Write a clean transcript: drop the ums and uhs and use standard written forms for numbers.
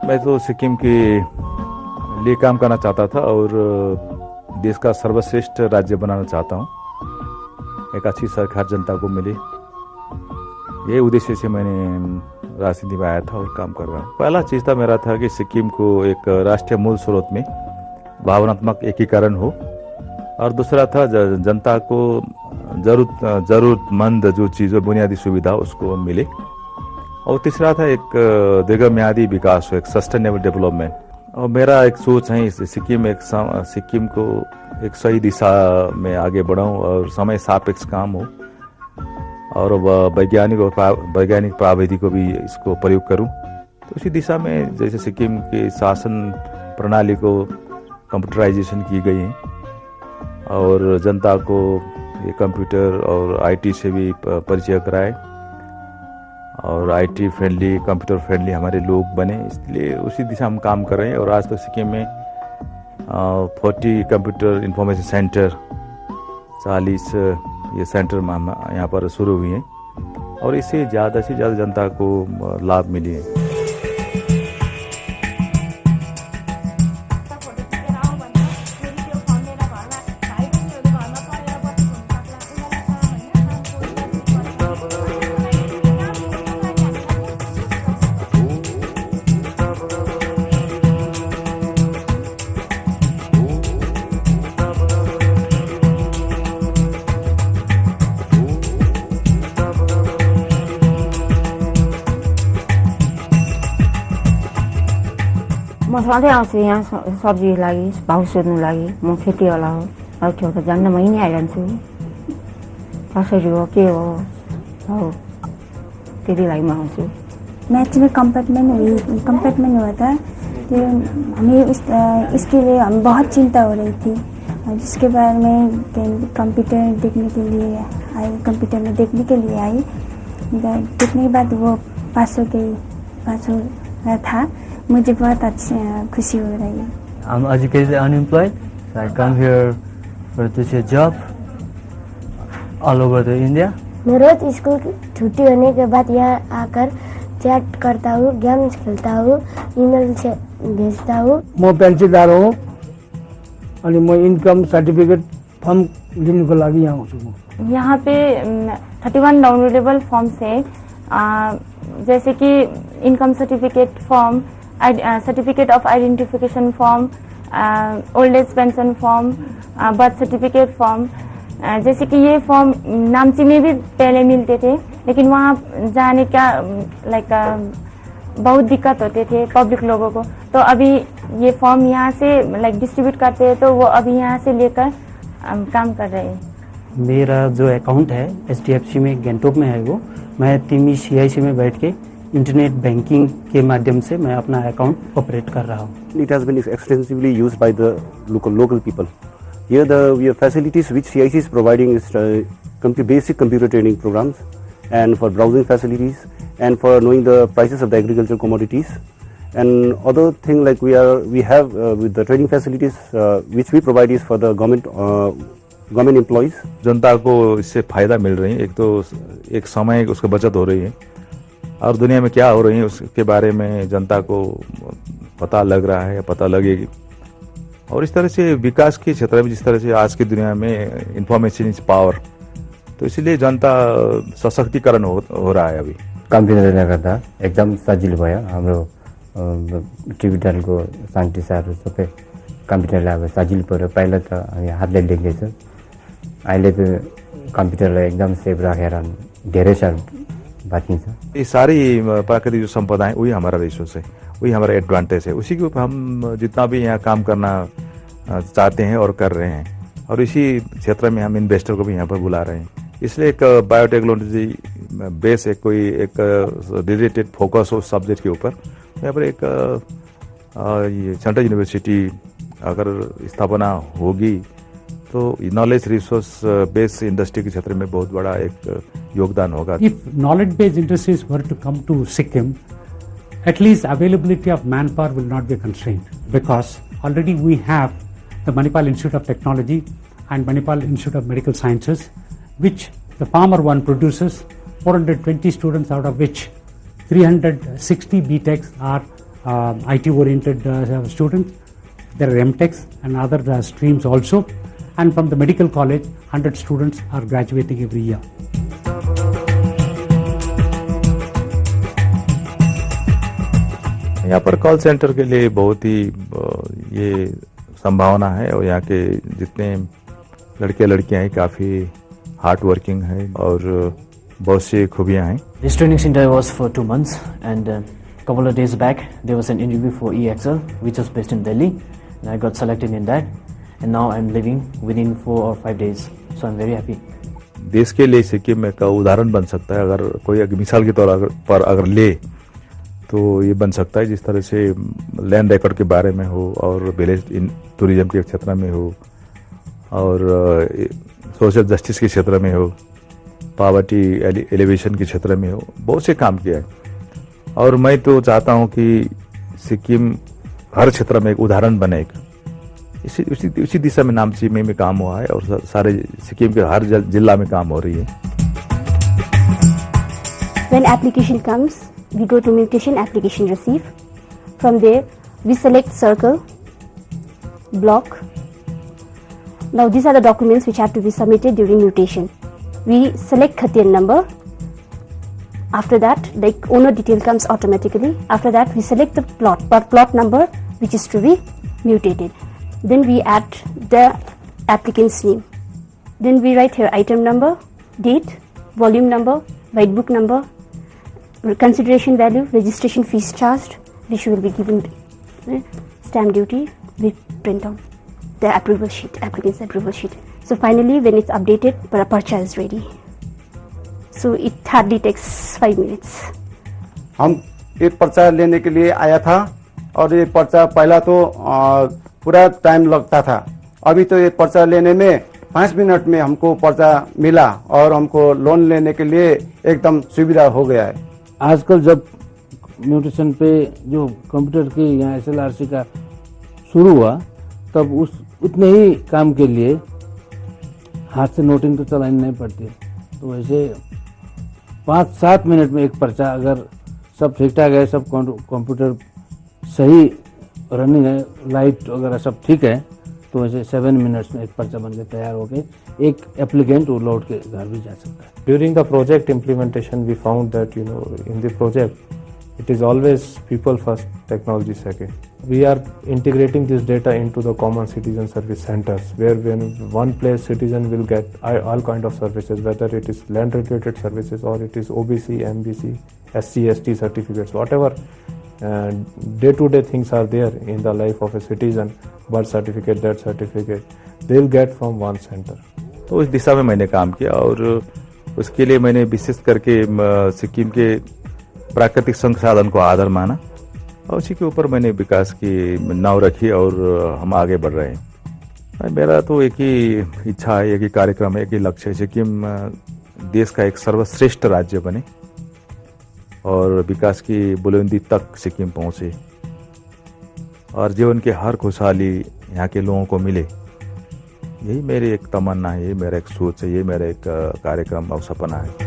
मैं तो सिक्किम के लिए काम करना चाहता था और देश का सर्वश्रेष्ठ राज्य बनाना चाहता हूँ। एक अच्छी सरकार जनता को मिले, यही उद्देश्य से मैंने राजनीति में आया था और काम कर रहा हूँ। पहला चीज़ था मेरा था कि सिक्किम को एक राष्ट्रीय मूल स्रोत में भावनात्मक एकीकरण हो, और दूसरा था जनता को जरूरतमंद जो चीज़ बुनियादी सुविधा उसको मिले, और तीसरा था एक दीर्घम्यादी विकास हो, एक सस्टेनेबल डेवलपमेंट। और मेरा एक सोच है सिक्किम को एक सही दिशा में आगे बढ़ाऊं और समय सापेक्ष काम हो, और वैज्ञानिक प्राविधि को भी इसको प्रयोग करूं। तो इसी दिशा में जैसे सिक्किम के शासन प्रणाली को कंप्यूटराइजेशन की गई है और जनता को ये कंप्यूटर और आईटी से भी परिचय कराए और आईटी फ्रेंडली, कंप्यूटर फ्रेंडली हमारे लोग बने, इसलिए उसी दिशा हम काम कर रहे हैं। और आज तक सिक्किम में 40 कंप्यूटर इंफॉर्मेशन सेंटर, 40 ये सेंटर यहाँ पर शुरू हुए हैं, और इससे ज़्यादा से ज़्यादा जनता को लाभ मिले हैं। म सधैँ आउँछु यहाँ सब्जीको लागि, भाउ सोध्नु लागि। म खेतीवाला हो, अब त्यो त जान्न मै नै आइरहन्छु। कसरी हो के हो भाउ, त्यति लागि म आउँछु। मैं एक्चुअली कंपार्टमेंट हुआ था, तो हमें इसके लिए हम बहुत चिंता हो रही थी, जिसके बारे में कंप्यूटर देखने के लिए आई, कंप्यूटर में देखने के लिए आई। देखने के बाद वो पास हो रहा था, मुझे बहुत अच्छी खुशी हो रही है। I'm educated unemployed, so I come here to see a job all over the India. मैं रोज स्कूल छुट्टी होने के बाद यहाँ आकर चैट करता हूँ, गेम्स खेलता हूँ, ईमेल से भेजता हूँ। म पेन्सनदार हो अनि म इन्कम सर्टिफिकेट फर्म लिनको लागि यहाँ आउँछु। म यहाँ पे 31 डाउनलोडेबल फॉर्म्स है, जैसे कि income certificate form, certificate of identification form, old age pension form, birth certificate form. जैसे कि ये फॉर्म नामची में भी पहले मिलते थे, लेकिन वहाँ जाने का बहुत दिक्कत होते थे पब्लिक लोगों को। तो अभी ये फॉर्म यहाँ से डिस्ट्रीब्यूट करते हैं, तो वो अभी यहाँ से लेकर काम कर रहे हैं। मेरा जो अकाउंट है HDFC में गैंगटॉक में है, वो मैं तिमी CIC में बैठ के इंटरनेट बैंकिंग के माध्यम से मैं अपना अकाउंट ऑपरेट कर रहा हूँ। It has been extensively used by the local people. Here the facilities which CIC is providing is basic computer training programs, and for browsing facilities, and for knowing the prices of the agricultural commodities, and other thing like we have with the training facilities which we provide is for the government employees. जनता को इससे फायदा मिल रही है, एक तो एक समय उसका बचत हो रही है, और दुनिया में क्या हो रही है उसके बारे में जनता को पता लग रहा है, पता लगेगी। और इस तरह से विकास के क्षेत्र में, जिस तरह से आज की दुनिया में इंफॉर्मेशन इज पावर, तो इसलिए जनता सशक्तिकरण हो रहा है। अभी कम्प्युटरले गर्दा एकदम सजिलो भयो। हाम्रो टिबिटलको साइन्टिस्टहरू सबै कम्प्युटरले अब सजिलो पर्यो। पहिला त हामी हातले लेख्दैछौँ, अहिले त कम्प्युटरलाई एकदम सेभ राखेर धेरै साल बाँचिन्छ। ये सारी प्राकृतिक जो संपदा है वही हमारा रिसोर्स है, वही हमारा एडवांटेज है। उसी के ऊपर हम जितना भी यहाँ काम करना चाहते हैं और कर रहे हैं, और इसी क्षेत्र में हम इन्वेस्टर को भी यहाँ पर बुला रहे हैं। इसलिए एक बायोटेक्नोलॉजी बेस एक रिलेटेड फोकस हो सब्जेक्ट के ऊपर, यहाँ पर एक ये सेंट्रल यूनिवर्सिटी अगर स्थापना होगी तो नॉलेज रिसोर्स बेस्ड इंडस्ट्री के क्षेत्र में बहुत बड़ा एक योगदान होगा. If knowledge based industries were to come to Sikkim, at least availability of manpower will not be constrained, because already we have the Manipal Institute of Technology and Manipal Institute of Medical Sciences, which the former one produces 420 students, out of which 360 BTechs are IT oriented students. There are MTechs and other streams also, and from the medical college 100 students are graduating every year. यहाँ पर call centre के लिए बहुत ही ये संभावना है, और यहाँ के जितने लड़के लड़कियां हैं काफ़ी हार्ड वर्किंग है और बहुत सी खूबियां हैं. This training center was for 2 months, and couple of days back there was an interview for EXL which was based in Delhi, and I got selected in that, and now I'm leaving within 4 or 5 days, so I'm very happy. देश के लिए सिक्किम का उदाहरण बन सकता है. अगर कोई मिसाल के तौर पर अगर ले तो ये बन सकता है जिस तरह से लैंड रिकॉर्ड के बारे में हो, और विलेज टूरिज्म के क्षेत्र में हो, और सोशल जस्टिस के क्षेत्र में हो, पॉवर्टी एलिवेशन के क्षेत्र में हो, बहुत से काम किया है. और मैं तो चाहता हूं कि सिक्किम हर क्षेत्र में एक उदाहरण बने. उसी दिशा में नामची में काम हुआ है, और सारे सिक्किम के हर जिला में काम हो रही है. When application comes, we go to mutation application receive. From there, we select circle, block. Now these are the documents which have to be submitted during mutation. We select Khatian number. After that, like owner detail comes automatically. After that, we select the plot number which is to be mutated. Then we add the applicant's name. Then we write here item number, date, volume number, white book number, consideration value, registration fees charged, which will be given stamp duty. We print out the approval sheet, applicant's approval sheet. So finally, when it's updated, the purchase is ready. So it hardly takes 5 minutes. हम एक पर्चा लेने के लिए आया था, और ये पर्चा पहला तो पूरा टाइम लगता था. अभी तो ये पर्चा लेने में 5 मिनट में हमको पर्चा मिला, और हमको लोन लेने के लिए एकदम सुविधा हो गया है. आजकल जब म्यूटेशन पे जो कंप्यूटर की यहाँ SLRC का शुरू हुआ, तब उतने ही काम के लिए हाथ से नोटिंग तो चलानी नहीं पड़ती. तो वैसे 5-7 मिनट में एक पर्चा, अगर सब ठीक ठाक है, सब कंप्यूटर सही रनिंग है, लाइट वगैरह सब ठीक है, तो वैसे 7 मिनट्स में एक पर्चा बनकर तैयार हो गए. एक एप्लीकेंट वो लौट के घर भी जा सकता है. During the project implementation, we found that in the project it is always people first, technology second. We are integrating this data into the common citizen service centers, where when one place citizen will get all kind of services, whether it is land related services or it is OBC, MBC, SC, ST certificates, whatever day-to-day things are there in the life of a citizen, birth certificate, death certificate, they will get from one center. तो इस दिशा में मैंने काम किया, और उसके लिए मैंने विशेष करके सिक्किम के प्राकृतिक संसाधन को आधार माना, और उसी के ऊपर मैंने विकास की नाव रखी, और हम आगे बढ़ रहे हैं. मेरा तो एक ही इच्छा है, एक ही कार्यक्रम है, एक ही लक्ष्य है, सिक्किम देश का एक सर्वश्रेष्ठ राज्य बने, और विकास की बुलंदी तक सिक्किम पहुंचे, और जीवन की हर खुशहाली यहाँ के लोगों को मिले. यही मेरी एक तमन्ना है, ये मेरा एक सोच है, ये मेरा एक कार्यक्रम और सपना है.